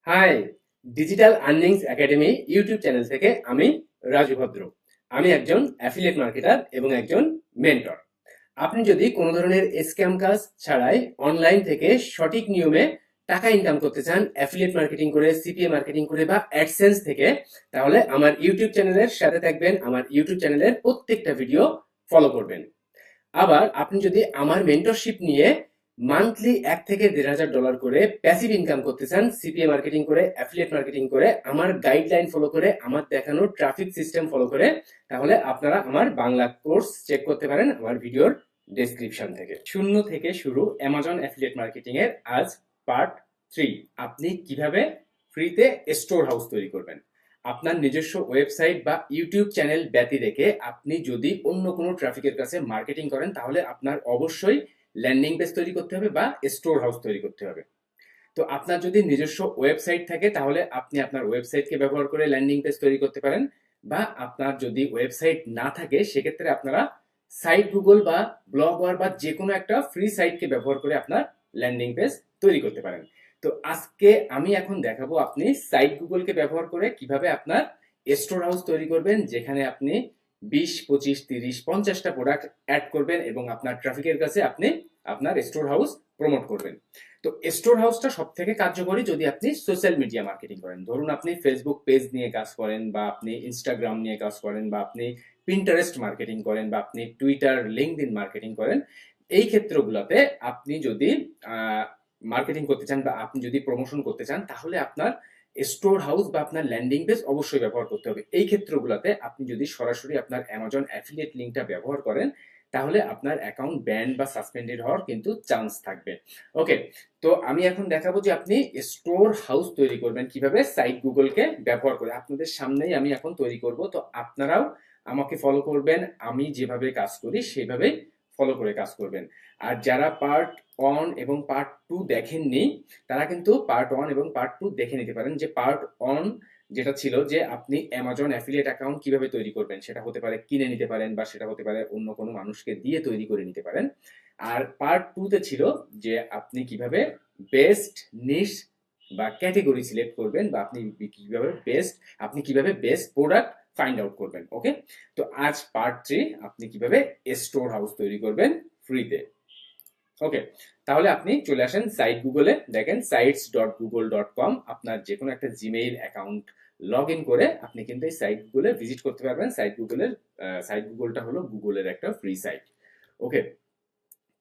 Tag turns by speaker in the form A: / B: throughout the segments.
A: High, digital earnings academy YouTube channel থেকে আমি রাজু ভদ্র। আমি একজন অ্যাফিলিয়েট মার্কেটার এবং একজন মেন্টর। আপনি যদি কোনো ধরনের স্ক্যাম কাজ ছাড়াই অনলাইন থেকে সঠিক নিয়মে টাকা ইনকাম করতে চান, অ্যাফিলিয়েট মার্কেটিং করে, সিপিএ মার্কেটিং করে বা অ্যাডসেন্স থেকে, তাহলে আমার ইউটিউব চ্যানেলের সাথে থাকবেন। আমার ইউটিউব চ্যানেলের প্রত্যেকটা ভিডিও ফলো করবেন। আবার আপনি যদি আমার মেন্টরশিপ নিয়ে মান্থলি $1,000 থেকে $1,500 করে প্যাসিভ ইনকাম করতে চান, সিপিএ মার্কেটিং করে, অ্যাফিলিয়েট মার্কেটিং করে, আমার গাইডলাইন ফলো করে, আমার দেখানো ট্রাফিক সিস্টেম ফলো করে, তাহলে আপনারা আমার বাংলা কোর্স চেক করতে পারেন আমার ভিডিওর ডেসক্রিপশন থেকে। শূন্য থেকে শুরু অ্যামাজন অ্যাফিলিয়েট মার্কেটিং এর আজ পার্ট 3। আপনি কিভাবে ফ্রিতে স্টোর হাউস তৈরি করবেন। আপনার নিজস্ব ওয়েবসাইট বা ইউটিউব চ্যানেল ব্যতি রেখে আপনি যদি অন্য কোনো ট্রাফিকের কাছে মার্কেটিং করেন, তাহলে আপনার অবশ্যই ল্যান্ডিং পেজ তৈরি করতে হবে বা স্টোর হাউস তৈরি করতে হবে। তো আপনার যদি নিজস্ব ওয়েবসাইট থাকে, তাহলে আপনি আপনার ওয়েবসাইটকে ব্যবহার করে ল্যান্ডিং পেজ তৈরি করতে পারেন। বা আপনার যদি ওয়েবসাইট না থাকে, সেক্ষেত্রে আপনারা সাইট গুগল বা ব্লগওয়ার বা যে কোনো একটা ফ্রি সাইটকে ব্যবহার করে আপনার ল্যান্ডিং পেজ তৈরি করতে পারেন। তো আজকে আমি এখন দেখাবো আপনি সাইট গুগলকে ব্যবহার করে কিভাবে আপনার স্টোর হাউস তৈরি করবেন, যেখানে আপনি 20, 25, 30, 50টা প্রোডাক্ট অ্যাড করবেন এবং আপনার ট্রাফিকের কাছে আপনি আপনার স্টোর হাউস প্রমোট করবেন। তো স্টোর হাউসটা সব থেকে কার্যকরী যদি আপনি সোশ্যাল মিডিয়া মার্কেটিং করেন। ধরুন আপনি ফেসবুক পেজ নিয়ে কাজ করেন, বা আপনি ইনস্টাগ্রাম নিয়ে কাজ করেন, বা আপনি পিন্টারেস্ট মার্কেটিং করেন, বা আপনি টুইটার, লিঙ্কডইন মার্কেটিং করেন। এই ক্ষেত্রগুলোতে আপনি যদি মার্কেটিং করতে চান বা আপনি যদি প্রমোশন করতে চান, তাহলে আপনার স্টোর হাউস বা আপনার ল্যান্ডিং পেজ অবশ্যই ব্যবহার করতে হবে। এই ক্ষেত্রগুলোতে আপনি যদি সরাসরি আপনার অ্যামাজন অ্যাফিলিয়েট লিঙ্কটা ব্যবহার করেন, তাহলে আপনার অ্যাকাউন্ট ব্যান বা সাসপেন্ডেড হওয়ার কিন্তু চান্স থাকবে। ওকে, তো আমি এখন দেখাবো যে আপনি স্টোর হাউস তৈরি করবেন কিভাবে সাইট গুগলকে ব্যবহার করে। আপনাদের সামনেই আমি এখন তৈরি করব, তো আপনারাও আমাকে ফলো করবেন। আমি যেভাবে কাজ করি সেভাবেই ফলো করে কাজ করবেন। আর যারা পার্ট 1 এবং পার্ট 2 দেখেননি, তারা কিন্তু পার্ট 1 এবং পার্ট 2 দেখে নিতে পারেন। যে পার্ট 1 যেটা ছিল যে আপনি অ্যামাজন অ্যাফিলিয়েট অ্যাকাউন্ট কিভাবে তৈরি করবেন, সেটা হতে পারে কিনে নিতে পারেন, বা সেটা হতে পারে অন্য কোনো মানুষকে দিয়ে তৈরি করে নিতে পারেন। আর পার্ট 2 তে ছিল যে আপনি কিভাবে বেস্ট নিশ বা ক্যাটেগরি সিলেক্ট করবেন, বা আপনি কিভাবে বেস্ট প্রোডাক্ট ফাইন্ড আউট করবেন। ওকে, তো আজ পার্ট 3 আপনি কিভাবে স্টোর হাউস তৈরি করবেন ফ্রিতে। ওকে, তাহলে আপনি চলে আসেন সাইট গুগলে। দেখেন sites.google.com, আপনার যে কোনো একটা জিমেইল অ্যাকাউন্ট লগ ইন করে আপনি কিন্তু এই সাইট গুগলে ভিজিট করতে পারবেন। সাইট গুগলটা হলো গুগলের একটা ফ্রি সাইট। ওকে,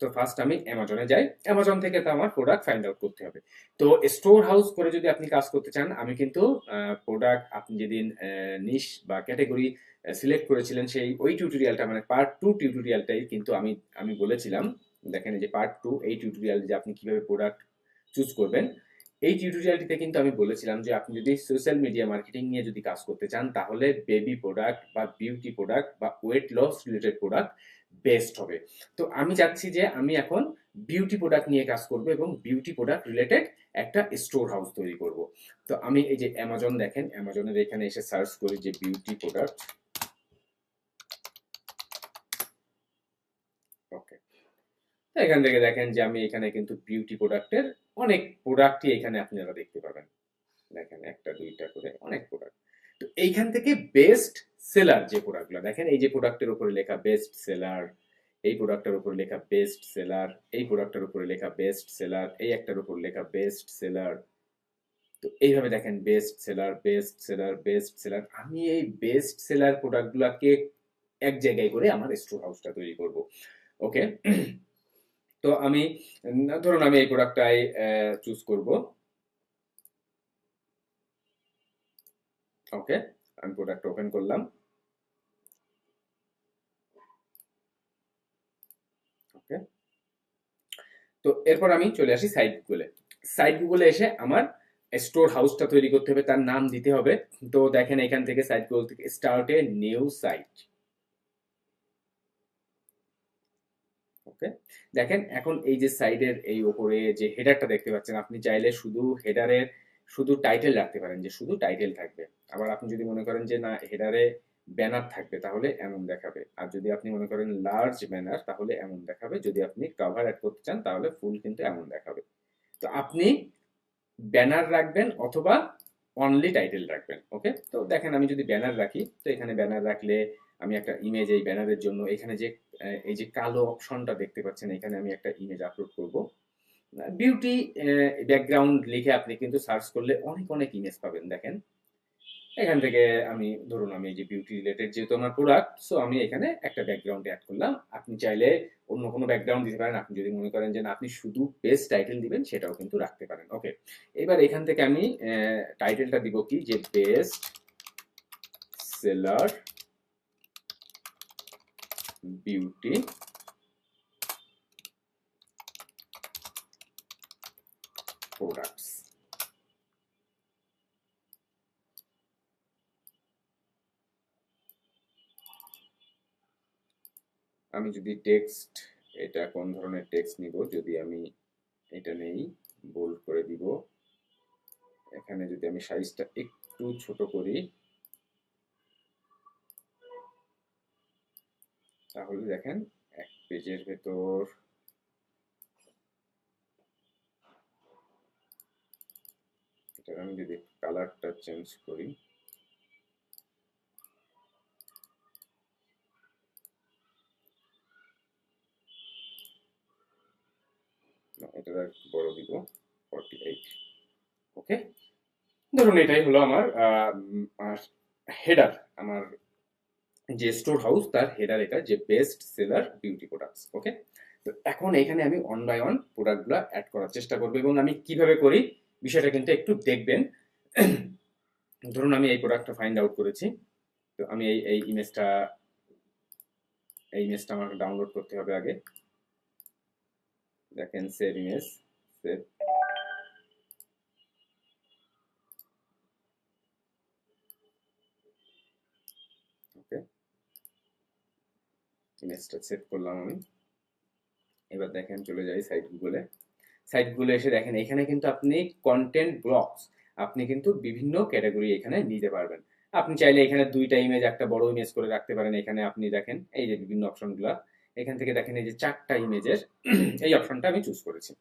A: তো ফার্স্ট আমি অ্যামাজনে যাই। অ্যামাজন থেকে তো আমার প্রোডাক্ট ফাইন্ড আউট করতে হবে। তো স্টোর হাউস করে যদি আপনি কাজ করতে চান, আমি কিন্তু প্রোডাক্ট আপনি যেদিন নিশ বা ক্যাটেগরি সিলেক্ট করেছিলেন, ওই টিউটোরিয়ালটা মানে পার্ট 2 টিউটোরিয়ালটাই কিন্তু আমি আমি বলেছিলাম। দেখেন এই যে পার্ট 2, এই টিউটোরিয়াল যে আপনি কিভাবে প্রোডাক্ট চুজ করবেন, এই টিউটোরিয়ালটিতে কিন্তু আমি বলেছিলাম যে আপনি যদি সোশ্যাল মিডিয়া মার্কেটিং নিয়ে যদি কাজ করতে চান, তাহলে বেবি প্রোডাক্ট বা বিউটি প্রোডাক্ট বা weight loss related product best হবে। তো আমি চাচ্ছি যে আমি এখন বিউটি প্রোডাক্ট নিয়ে কাজ করব এবং বিউটি প্রোডাক্ট রিলেটেড একটা স্টোর হাউস তৈরি করব। তো আমি এই যে অ্যামাজন, দেখেন অ্যামাজনের এখানে এসে সার্চ করি যে বিউটি প্রোডাক্ট। ওকে, এখান থেকে দেখেন যে আমি এখানে কিন্তু বিউটি প্রোডাক্টের অনেক প্রোডাক্টই এখানে আপনারা দেখতে পাবেন। দেখেন একটা দুইটা করে অনেক প্রোডাক্ট। তো এইখান থেকে বেস্ট সেলার যে প্রোডাক্টগুলো, দেখেন এই যে প্রোডাক্টের উপরে লেখা বেস্ট সেলার, এই প্রোডাক্টের উপরে লেখা বেস্ট সেলার, এই প্রোডাক্টের উপরে লেখা বেস্ট সেলার, এই একটার উপর লেখা বেস্ট সেলার। তো এইভাবে দেখেন best seller, best seller, best seller. আমি এই বেস্ট সেলার প্রোডাক্টগুলোকে এক জায়গায় করে আমার স্টোর হাউসটা তৈরি করব। ওকে, তো আমি ধরুন আমি এই প্রোডাক্টটাই চুজ করব। ওকে, আমি প্রোডাক্ট ওপেন করলাম। ওকে, তো এরপর আমি চলে আসি সাইট গুগলে। সাইট গুগলে এসে আমার স্টোর হাউসটা তৈরি করতে হবে, তার নাম দিতে হবে। তো দেখেন এখান থেকে সাইট গুগল থেকে স্টার্ট এ নিউ সাইট। ওকে, দেখেন এখন এই যে সাইডের এই উপরে যে হেডারটা দেখতে পাচ্ছেন, আপনি চাইলে শুধু হেডারের শুধু টাইটেল রাখতে পারেন, যে শুধু টাইটেল থাকবে। আবার আপনি যদি মনে করেন যে না হেডারে ব্যানার থাকবে, তাহলে এমন দেখাবে। আর যদি আপনি মনে করেন লার্জ ব্যানার, তাহলে এমন দেখাবে। যদি আপনি কভার অ্যাড করতে চান, তাহলে ফুল কিন্তু এমন দেখাবে। তো আপনি ব্যানার রাখবেন অথবা অনলি টাইটেল রাখবেন। ওকে, তো দেখেন আমি যদি ব্যানার রাখি, তো এখানে ব্যানার রাখলে আমি একটা ইমেজ এই ব্যানারের জন্য এখানে যে এই যে কালো অপশনটা দেখতে পাচ্ছেন, এখানে আমি একটা ইমেজ আপলোড করব। বিউটি ব্যাকগ্রাউন্ড লিখে আপনি কিন্তু সার্চ করলে অনেক অনেক ইমেজ পাবেন। দেখেন এখান থেকে আমি ধরুন আমি এই যে বিউটি রিলেটেড যেহেতু আমার প্রোডাক্ট, সো আমি এখানে একটা ব্যাকগ্রাউন্ড অ্যাড করলাম। আপনি চাইলে অন্য কোনো ব্যাকগ্রাউন্ড দিতে পারেন। আপনি যদি মনে করেন যে না আপনি শুধু বেস্ট টাইটেল দিবেন, সেটাও কিন্তু রাখতে পারেন। ওকে, এবার এখান থেকে আমি টাইটেলটা দিব কি, যে বেস্ট সেলার বিউটি প্রোডাক্টস। আমি যদি টেক্সট, এটা কোন ধরনের টেক্সট নিব, যদি আমি এটা নেই, বোল্ড করে দিব। এখানে যদি আমি সাইজটা একটু ছোট করি, তাহলে দেখেন এক পেজের ভেতর এটা আমি যদি কালারটা চেঞ্জ করি, এটা বড় দিব 48। ওকে, ধরুন এটাই হলো আমার হেডার, আমার যে স্টোর হাউস তার হেডার, এটা যে বেস্ট সেলার বিউটি প্রোডাক্টস। ওকে, তো এখন এখানে আমি ওয়ান বাই ওয়ান প্রোডাক্টগুলো অ্যাড করার চেষ্টা করবো, এবং আমি কিভাবে করি বিষয়টা কিন্তু একটু দেখবেন। ধরুন আমি এই প্রোডাক্টটা ফাইন্ড আউট করেছি, তো আমি এই ইমেজটা আমাকে ডাউনলোড করতে হবে আগে। দেখেন সেভ ইমেজ, সেভ। ওকে, ইমেজটা সেভ করলাম আমি। এবার দেখেন চলে যাই সাইট গুগলে। সাইট গুগলে এসে দেখেন এখানে কিন্তু আপনি কন্টেন্ট ব্লকস, আপনি কিন্তু বিভিন্ন ক্যাটাগরি এখানে নিতে পারবেন। আপনি চাইলে এখানে দুইটা ইমেজ, একটা বড় ইমেজ করে রাখতে পারেন। এখানে আপনি দেখেন এই যে বিভিন্ন অপশনগুলো, এখান থেকে দেখেন এই যে 4টা ইমেজের এই অপশনটা আমি চুজ করেছি।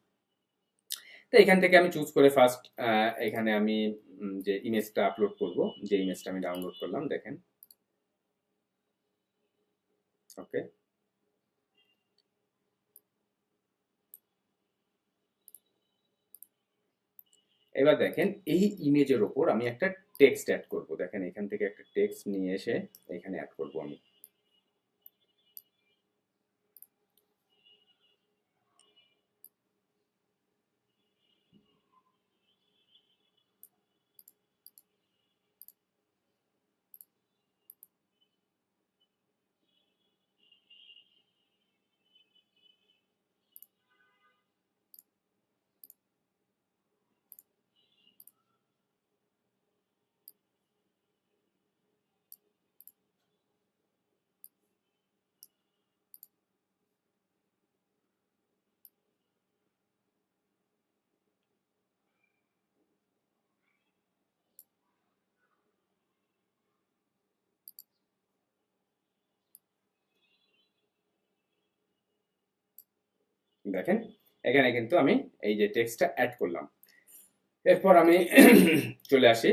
A: তো এখান থেকে আমি চুজ করে ফার্স্ট এখানে আমি যে ইমেজটা আপলোড করব, যে ইমেজটা আমি ডাউনলোড করলাম, দেখেন। ওকে, এবার দেখেন এই ইমেজের ওপর আমি একটা টেক্সট অ্যাড করব। দেখেন এখান থেকে একটা টেক্সট নিয়ে এসে এখানে অ্যাড করব আমি। দেখেন এখানে কিন্তু আমি এই যে টেক্সটটা অ্যাড করলাম। এরপর আমি চলে আসি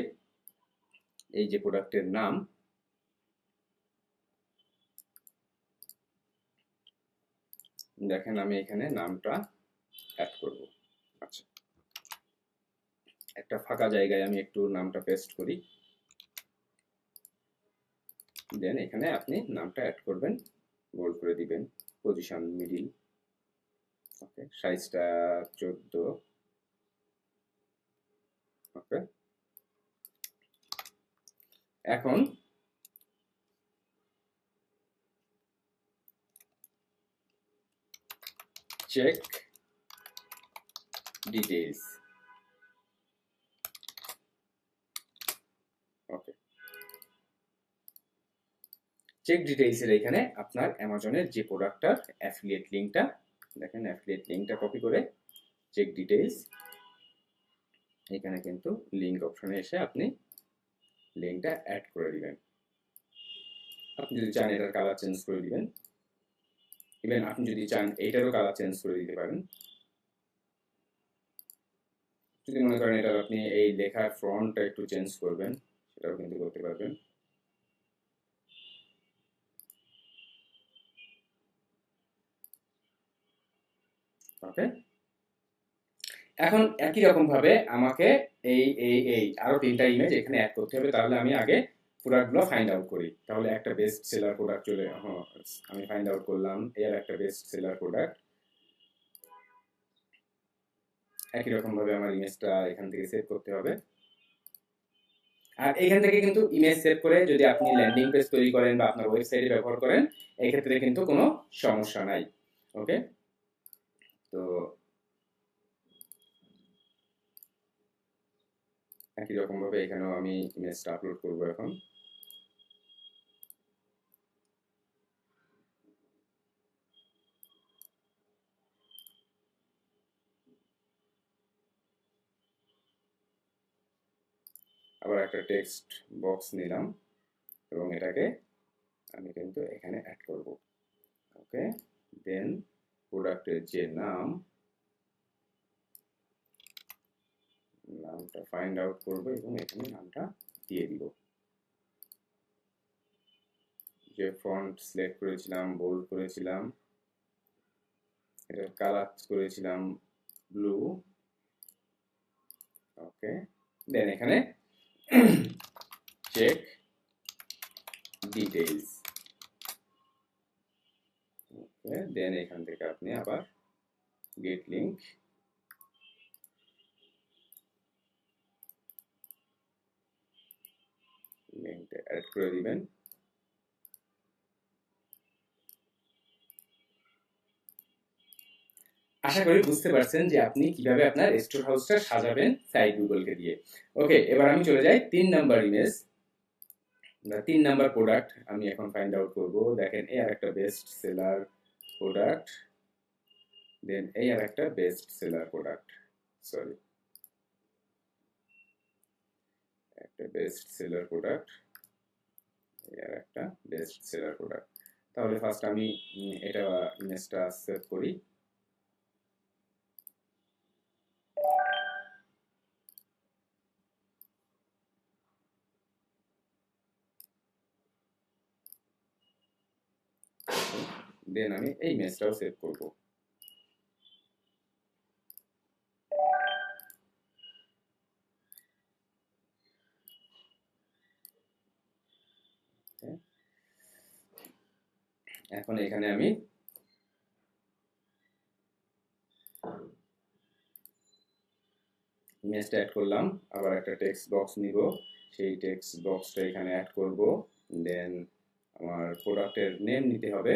A: এই যে প্রোডাক্টের নাম, দেখেন আমি এখানে নামটা অ্যাড করব। আচ্ছা, একটা ফাঁকা জায়গায় আমি একটু নামটা পেস্ট করি, দেন এখানে আপনি নামটা অ্যাড করবেন, বোল্ড করে দিবেন, পজিশন মিডিল। ওকে, সাইজটা 14। ওকে, এখন চেক ডিটেইলস। ওকে, চেক ডিটেইলস এর এখানে আপনার অ্যামাজনের যে প্রোডাক্টটার অ্যাফিলিয়েট লিংকটা, দেখেন অ্যাফিলিয়েট লিংকটা কপি করে চেক ডিটেইলস, এখানে কিন্তু লিংক অপশনে এসে আপনি লিংকটা অ্যাড করে দিবেন। আপনি যদি চান এটার কালার চেঞ্জ করে দিবেন, ইভেন আপনি যদি চান এইটারও কালার চেঞ্জ করে দিতে পারেন।
B: যদি মনে করেন এটা আপনি এই লেখার ফন্টটা একটু চেঞ্জ করবেন, সেটাও কিন্তু করতে পারবেন। ওকে, এখন একই রকম ভাবে আমাকে এই আরো 3টা ইমেজ এখানে অ্যাড করতে হবে। তাহলে আমি আগে প্রোডাক্টগুলো ফাইন্ড আউট করি। তাহলে একটা বেস্ট সেলার প্রোডাক্ট আমি ফাইন্ড আউট করলাম, এর একটা বেস্ট সেলার প্রোডাক্ট। একই রকম ভাবে আমার ইমেজটা এখান থেকে সেভ করতে হবে। আর এখান থেকে কিন্তু ইমেজ সেভ করে যদি আপনি ল্যান্ডিং পেজ তৈরি করেন বা আপনার ওয়েবসাইটে ব্যবহার করেন, এই ক্ষেত্রে কিন্তু কোনো সমস্যা নাই। ওকে, তো একই রকম ভাবে এখানেও আমি ইমেজটা আপলোড করব এখন। আবার একটা টেক্সট বক্স নিলাম এবং এটাকে আমি কিন্তু এখানে অ্যাড করব। ওকে, দেন প্রোডাক্টের যে নামটা ফাইন্ড আউট করব এবং এখানে নামটা দিয়ে দিব। যে ফন্ট সিলেক্ট করেছিলাম, বোল্ড করেছিলাম, এটার কালার করেছিলাম ব্লু। ওকে, দেন এখানে চেক ডিটেইলস। ওকে, দেন এখান থেকে আপনি আবার গেট লিংক, লিংকটা অ্যাড করে দিবেন। আশা করি বুঝতে পারছেন যে আপনি কিভাবে আপনার স্টোর হাউসটা সাজাবেন সাইট গুগলকে দিয়ে। ওকে, এবার আমি চলে যাই 3 নাম্বার ইমেজ বা 3 নাম্বার প্রোডাক্ট আমি এখন ফাইন্ড আউট করব। দেখেন এই আর একটা বেস্ট সেলার প্রোডাক্ট, দেন এই আর একটা বেস্ট সেলার প্রোডাক্ট, সরি একটা বেস্ট সেলার প্রোডাক্ট, এই আর একটা বেস্ট সেলার প্রোডাক্ট। তাহলে ফার্স্ট আমি এটা ইমেজটা সেভ করি। দেন আমি এই ইমেজটাও সেভ করব। এখন এখানে আমি ইমেজটা অ্যাড করলাম, আবার একটা টেক্সট বক্স নিব, সেই টেক্সট বক্সটা এখানে অ্যাড করব। দেন আমার প্রোডাক্টের নেম নিতে হবে।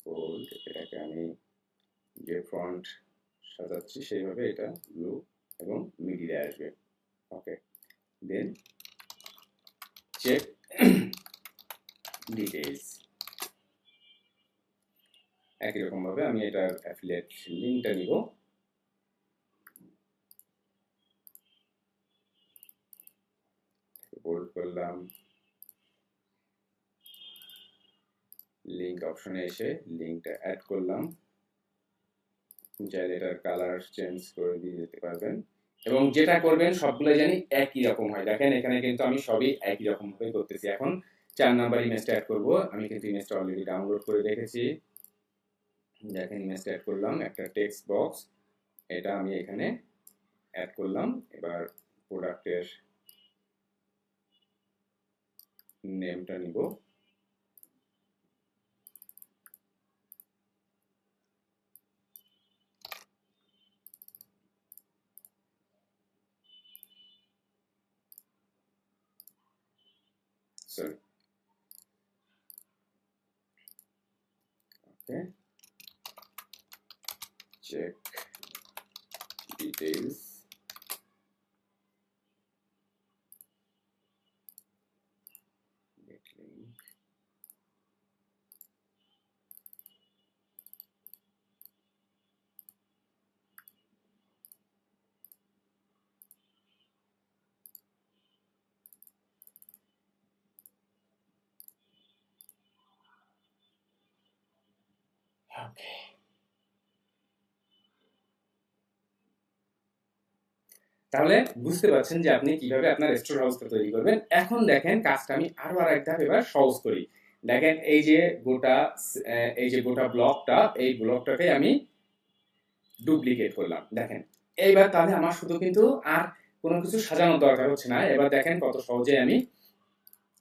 B: বোল্ড, এটাকে আমি যে ফন্ট সাজাচ্ছি সেইভাবে এটা ব্লু এবং মিডিলে আসবে। ওকে, দেন চেক ডিটেইলস। একই রকম ভাবে আমি এটার অ্যাফিলিয়েট লিংকটা নিব, বোল্ড করলাম, লিংক অপশনে এসে লিংকটা অ্যাড করলাম। চাইলে এটার কালার চেঞ্জ করে দিয়ে যেতে পারবেন এবং যেটা করবেন সবগুলো জানি একই রকম হয়। দেখেন এখানে কিন্তু আমি সবই একই রকম ভাবে করতেছি। এখন 4 নাম্বার ইমেজটা অ্যাড করব। আমি কিন্তু ইমেজটা অলরেডি ডাউনলোড করে রেখেছি। দেখেন ইমেজটা অ্যাড করলাম, একটা টেক্সট বক্স, এটা আমি এখানে অ্যাড করলাম। এবার প্রোডাক্টের নেমটা নিব, sorry okay, check details, get link,
A: okay, তাহলে বুঝতে পারছেন যে আপনি কিভাবে আপনার স্টোর হাউসটা তৈরি করবেন। এখন দেখেন কাজটা আমি আরো আর এক ধাপ এবার সহজ করি। দেখেন এই যে গোটা ব্লকটা, এই ব্লকটাকে আমি ডুপ্লিকেট করলাম। দেখেন এইবার তাহলে আমার শুধু কিন্তু আর কোনো কিছু সাজানোর দরকার হচ্ছে না। এবার দেখেন কত সহজে আমি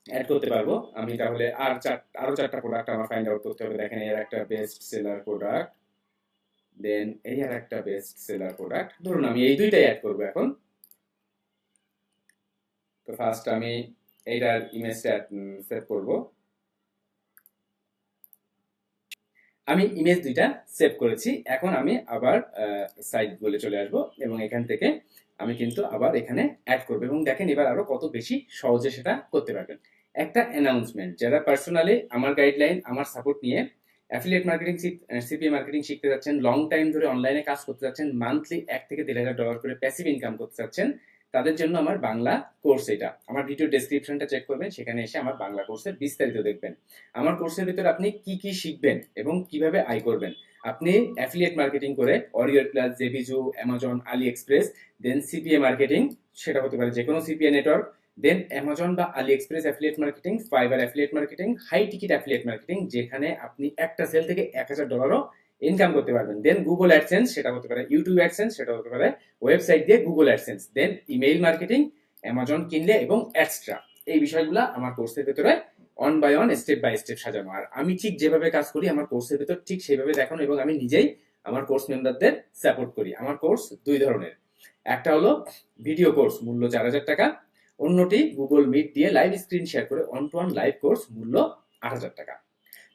A: অ্যাড করতে পারবো। আমি তাহলে আরো চারটা প্রোডাক্ট আমার ফাইন্ড আউট করতে হবে। দেখেন এর একটা বেস্ট সেলার প্রোডাক্ট, দেন এই আর একটা বেস্ট সেলার প্রোডাক্ট, ধরুন আমি এই দুইটাই অ্যাড করবো এখন। তো ফার্স্ট আমি এইটার ইমেজটা সেভ করব। আমি ইমেজ দুইটা সেভ করেছি। এখন আমি আবার সাইট বলে চলে আসব এবং এখান থেকে আমি কিন্তু আবার এখানে অ্যাড করব এবং দেখেন এবার আরো কত বেশি সহজে সেটা করতে পারবেন। একটা অ্যানাউন্সমেন্ট, যারা পার্সোনালি আমার গাইডলাইন, আমার সাপোর্ট নিয়ে অ্যাফিলিয়েট মার্কেটিং, সিপিএ মার্কেটিং শিখতে যাচ্ছেন, লং টাইম ধরে অনলাইনে কাজ করতে যাচ্ছেন, মান্থলি $1,000 থেকে $1,500 করে প্যাসিভ ইনকাম করতে যাচ্ছেন, তাদের জন্য আমার বাংলা কোর্স এটা। আমার ভিডিও ডেসক্রিপশনটা চেক করবেন, সেখানে এসে আমার বাংলা কোর্সের বিস্তারিত দেখবেন। আমার কোর্সের ভিতরে আপনি কি কি শিখবেন এবং কিভাবে আয় করবেন। আপনি অ্যাফিলিয়েট মার্কেটিং করে অরিয়র প্লাস, জেবিজু, অ্যামাজন, আলি এক্সপ্রেস, দেন সিপিএ মার্কেটিং, সেটা হতে পারে যে কোনো সিপিএ নেটওয়ার্ক, দেন অ্যামাজন বা AliExpress affiliate marketing, Fiverr affiliate marketing, high ticket affiliate marketing, যেখানে আপনি একটা সেল থেকে $1,000 ইনকাম করতে পারবেন। দেন গুগল অ্যাডসেন্স, সেটা হতে পারে ইউটিউব অ্যাডসেন্স, সেটা হতে পারে ওয়েবসাইট দিয়ে Google AdSense, then email marketing, Amazon Kindle এবং এক্সট্রা। এই বিষয়গুলো আমার কোর্সের ভেতরে one by one, step by step সাজানো। আর আমি ঠিক যেভাবে কাজ করি আমার কোর্সের ভেতর ঠিক সেভাবে দেখানো এবং আমি নিজেই আমার কোর্স মেম্বারদের সাপোর্ট করি। আমার কোর্স দুই ধরনের, একটা হলো ভিডিও কোর্স মূল্য $4,000, অন্যটি গুগল মিট দিয়ে লাইভ স্ক্রিন শেয়ার করে one to one live course মূল্য $8,000।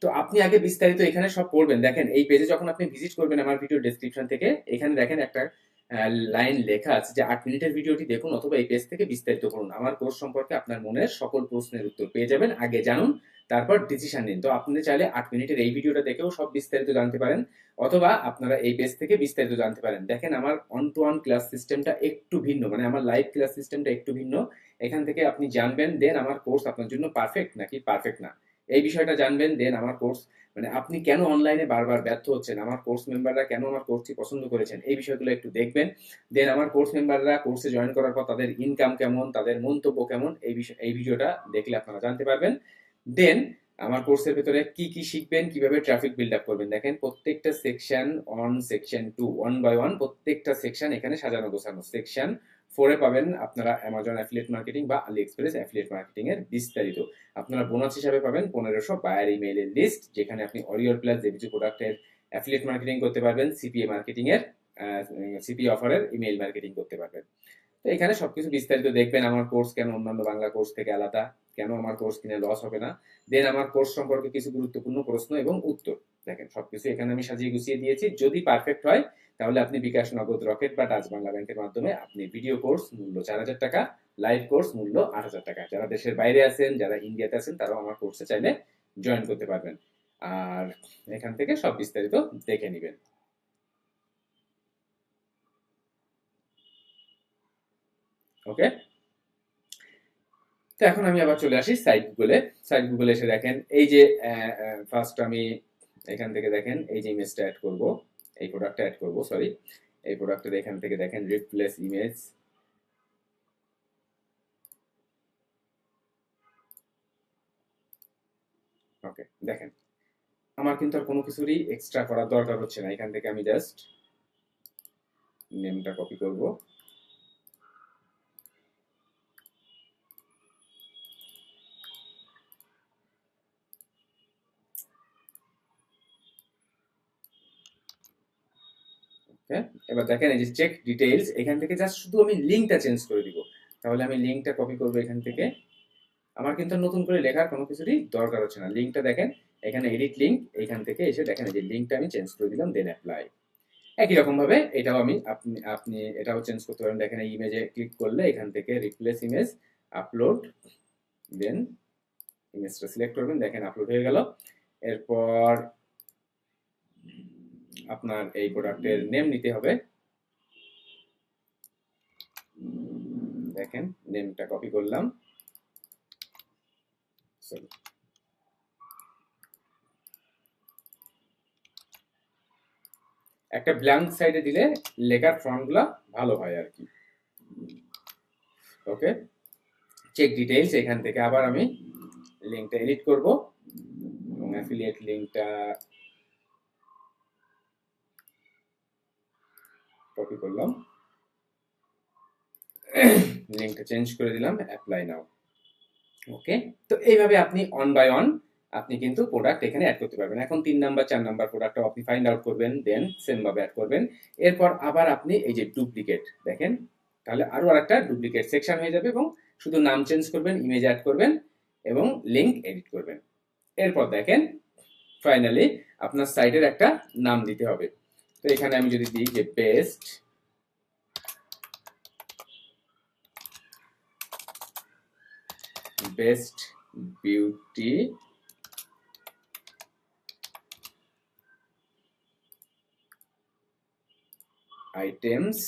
A: তো আপনি আগে বিস্তারিত এখানে সব পড়বেন। দেখেন এই পেজে যখন আপনি ভিজিট করবেন আমার ভিডিও ডেসক্রিপশন থেকে, এখানে দেখেন একটা লাইন লেখা আছে যে 8 মিনিটের ভিডিওটি দেখুন অথবা এই পেজ থেকে বিস্তারিত করুন। আমার কোর্স সম্পর্কে আপনার মনের সকল প্রশ্নের উত্তর পেয়ে যাবেন। আগে জানুন, তারপর ডিসিশন নিন। তো আপনি চাইলে 8 মিনিটের এই ভিডিওটা দেখেও সব বিস্তারিত জানতে পারেন, অথবা আপনারা এই পেজ থেকে বিস্তারিত জানতে পারেন। দেখেন আমার অন টু অন ক্লাস সিস্টেমটা একটু ভিন্ন, মানে আমার লাইভ ক্লাস সিস্টেমটা একটু ভিন্ন। এখান থেকে আপনি জানবেন দেন আমার কোর্স আপনার জন্য পারফেক্ট নাকি পারফেক্ট না, এই বিষয়টা জানবেন। দেন আমার কোর্স, মানে আপনি কেন অনলাইনে বারবার ব্যর্থ হচ্ছেন, আমার কোর্স মেম্বাররা কেন আমার কোর্সটি পছন্দ করেছেন, এই বিষয়গুলো একটু দেখবেন। দেন আমার কোর্স মেম্বাররা কোর্সে জয়েন করার পর তাদের ইনকাম কেমন, তাদের মন্তব্য কেমন, এই ভিডিওটা দেখলে আপনারা জানতে পারবেন। দেন আমার কোর্সের ভেতরে কি কি শিখবেন, কিভাবে ট্রাফিক বিল্ড আপ করবেন। দেখেন প্রত্যেকটা section, section 2 one by one প্রত্যেকটা সেকশন এখানে সাজানো গোছানো। সেকশন 4-এ পাবেন আপনারা অ্যামাজন অ্যাফিলিয়েট মার্কেটিং বা আলি এক্সপ্রেস অ্যাফিলিয়েট মার্কেটিং এর বিস্তারিত। আপনারা বোনাস হিসাবে পাবেন 1500 বায়ার ইমেইলের লিস্ট, যেখানে আপনি অরিয়র প্লাস জেবিজু প্রোডাক্টের অ্যাফিলিয়েট মার্কেটিং করতে পারবেন, সিপিএ মার্কেটিং এর সিপিএ অফারের ইমেইল মার্কেটিং করতে পারবেন। তো এখানে সবকিছু বিস্তারিত দেখবেন। আমার কোর্স কেন অন্যান্য বাংলা কোর্স থেকে আলাদা, কেন আমার কোর্স কিনে লস হবে না, দেন আমার কোর্স সম্পর্কে কিছু গুরুত্বপূর্ণ প্রশ্ন এবং উত্তর। দেখেন সবকিছু এখানে আমি সাজিয়ে গুছিয়ে দিয়েছি। যদি পারফেক্ট হয় তাহলে আপনি বিকাশ, নগদ, রকেট বা ডাচ বাংলা ব্যাংকের মাধ্যমে আপনি ভিডিও কোর্স মূল্য $4,000, লাইভ কোর্স মূল্য $8,000। যারা দেশের বাইরে আছেন, যারা ইন্ডিয়াতে আছেন, তারাও আমার কোর্সে চাইলে জয়েন করতে পারবেন। আর এখান থেকে সব বিস্তারিত দেখে নেবেন। ওকে, তো এখন আমি আবার চলে আসি সাইট গুগলে। সাইট গুগলে এসে দেখেন এই যে ফার্স্ট আমি এখান থেকে দেখেন এই যে ইমেজটা অ্যাড করব, এই প্রোডাক্টটা অ্যাড করব, সরি এই প্রোডাক্টের এখান থেকে দেখেন রিপ্লেস ইমেজ। ওকে, দেখেন আমার কিন্তু আর কোনো কিছুরই এক্সট্রা করার দরকার হচ্ছে না। এখান থেকে আমি জাস্ট নেমটা কপি করব, এবার দেখেন এই যে চেক ডিটেইলস, এখান থেকে জাস্ট শুধু আমি লিঙ্কটা চেঞ্জ করে দিব। তাহলে আমি লিঙ্কটা কপি করব এখান থেকে, আমার কিন্তু নতুন করে লেখার কোনো কিছুরই দরকার হচ্ছে না। লিঙ্কটা দেখেন এখানে এডিট লিঙ্ক, এখান থেকে এসে দেখেন এই যে লিঙ্কটা আমি চেঞ্জ করে দিলাম, দেন অ্যাপ্লাই। একই রকম ভাবে এটাও আমি আপনি এটাও চেঞ্জ করতে পারেন। দেখেন এই ইমেজে ক্লিক করলে এখান থেকে রিপ্লেস ইমেজ, আপলোড, দেন ইমেজটা সিলেক্ট করবেন, দেখেন আপলোড হয়ে গেল। এরপর আপনার এই প্রোডাক্টের নেম নিতে হবে। দেখেন নেমটা কপি করলাম,
B: একটা ব্ল্যাঙ্ক সাইডে দিলে লেখার ফন্টগুলো ভালো হয় আর কি। ওকে, চেক ডিটেইলস, এখান থেকে আবার আমি লিঙ্কটা এডিট করব এবং অ্যাফিলিয়েট লিঙ্কটা কপি করলাম, লিঙ্কটা চেঞ্জ করে দিলাম, অ্যাপ্লাই নাও। ওকে, তো এইভাবে আপনি অন বাই অন আপনি কিন্তু প্রোডাক্ট এখানে অ্যাড করতে পারবেন। এখন 3 নাম্বার 4 নাম্বার প্রোডাক্টটা আপনি ফাইন্ড আউট করবেন, দেন সেম ভাবে অ্যাড করবেন। এরপর আবার আপনি এই যে ডুপ্লিকেট দেখেন, তাহলে আরো আরেকটা ডুপ্লিকেট সেকশন হয়ে যাবে এবং শুধু নাম চেঞ্জ করবেন, ইমেজ অ্যাড করবেন এবং লিংক এডিট করবেন। এরপর দেখেন ফাইনালি আপনার সাইটের একটা নাম দিতে হবে। তো এখানে আমি যদি দিই যে বেস্ট বিউটি আইটেমস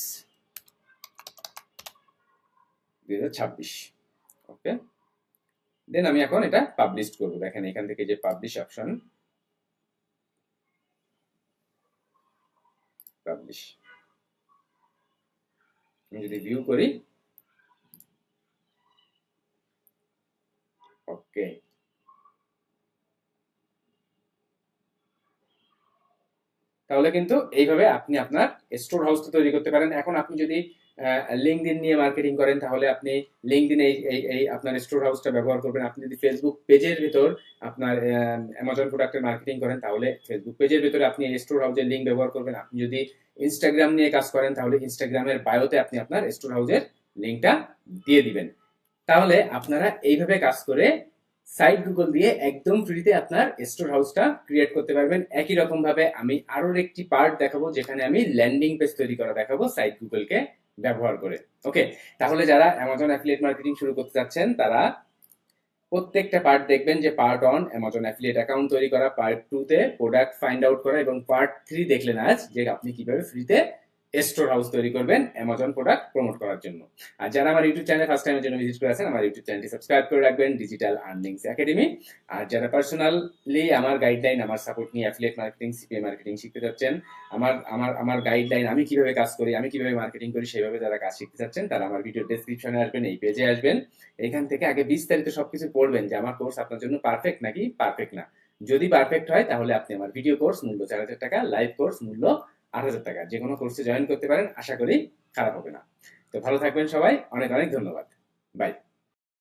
B: 2026। ওকে, দেন আমি এখন এটা পাবলিশ করব। দেখেন এখান থেকে যে পাবলিশ অপশন, পাবলিশ, আমি যদি ভিউ করি, ওকে, তাহলে কিন্তু এইভাবে আপনি আপনার স্টোর হাউসটা তৈরি করতে পারেন। এখন আপনি যদি লিঙ্কডইন নিয়ে মার্কেটিং করেন তাহলে আপনি লিঙ্কডইন এই আপনার স্টোর হাউসটা ব্যবহার করবেন। আপনি যদি ফেসবুক পেজের ভিতর আপনার অ্যামাজন প্রোডাক্টের মার্কেটিং করেন তাহলে ফেসবুক পেজের ভিতরে আপনি স্টোর হাউসের লিঙ্ক ব্যবহার করবেন। আপনি যদি ইনস্টাগ্রাম নিয়ে কাজ করেন তাহলে ইনস্টাগ্রামের বায়োতে আপনি আপনার স্টোর হাউসের লিঙ্কটা দিয়ে দিবেন। তাহলে আপনারা এইভাবে কাজ করে সাইট গুগল দিয়ে একদম ফ্রিতে আপনার স্টোর হাউসটা ক্রিয়েট করতে পারবেন। একই রকম ভাবে আমি আরো একটি পার্ট দেখাবো যেখানে আমি ল্যান্ডিং পেজ তৈরি করা দেখাবো সাইট গুগলকে ব্যবহার করে। ওকে, তাহলে যারা অ্যামাজন অ্যাফিলিয়েট মার্কেটিং শুরু করতে যাচ্ছেন তারা প্রত্যেকটা পার্ট দেখবেন, যে পার্ট 1 অ্যামাজন অ্যাফিলিয়েট অ্যাকাউন্ট তৈরি করা, পার্ট 2 তে প্রোডাক্ট ফাইন্ড আউট করা এবং পার্ট 3 দেখলেন আজ যে আপনি কিভাবে ফ্রিতে স্টোর হাউস তৈরি করবেন অ্যামাজন প্রোডাক্ট প্রমোট করার জন্য। আর যারা আমার ইউটিউব চ্যানেল ফার্স্ট টাইমের জন্য ভিজিট করে আছেন, আমার ইউটিউব চ্যানেলটি সাবস্ক্রাইব করে রাখবেন, ডিজিটাল আর্নিংস একাডেমি। আর যারা পার্সোনালি আমার গাইডলাইন, আমার সাপোর্ট নিয়ে অ্যাফিলিয়েট মার্কেটিং, সিপিএ মার্কেটিং শিখতে যাচ্ছেন, আমার আমার আমার গাইডলাইন, আমি কিভাবে কাজ করি, আমি কিভাবে মার্কেটিং করি সেভাবে যারা কাজ শিখতে চাচ্ছেন তারা আমার ভিডিও ডেসক্রিপশনে আসবেন, এই পেজে আসবেন। এখান থেকে আগে বিস্তারিত সবকিছু পড়বেন যে আমার কোর্স আপনার জন্য পারফেক্ট নাকি পারফেক্ট না। যদি পারফেক্ট হয় তাহলে আপনি আমার ভিডিও কোর্স মূল্য 4,000 টাকা, লাইভ কোর্স মূল্য 8,000 টাকা, যে কোনো কোর্সে জয়েন করতে পারেন, আশা করি খারাপ হবে না। তো ভালো থাকবেন সবাই, অনেক অনেক ধন্যবাদ, বাই।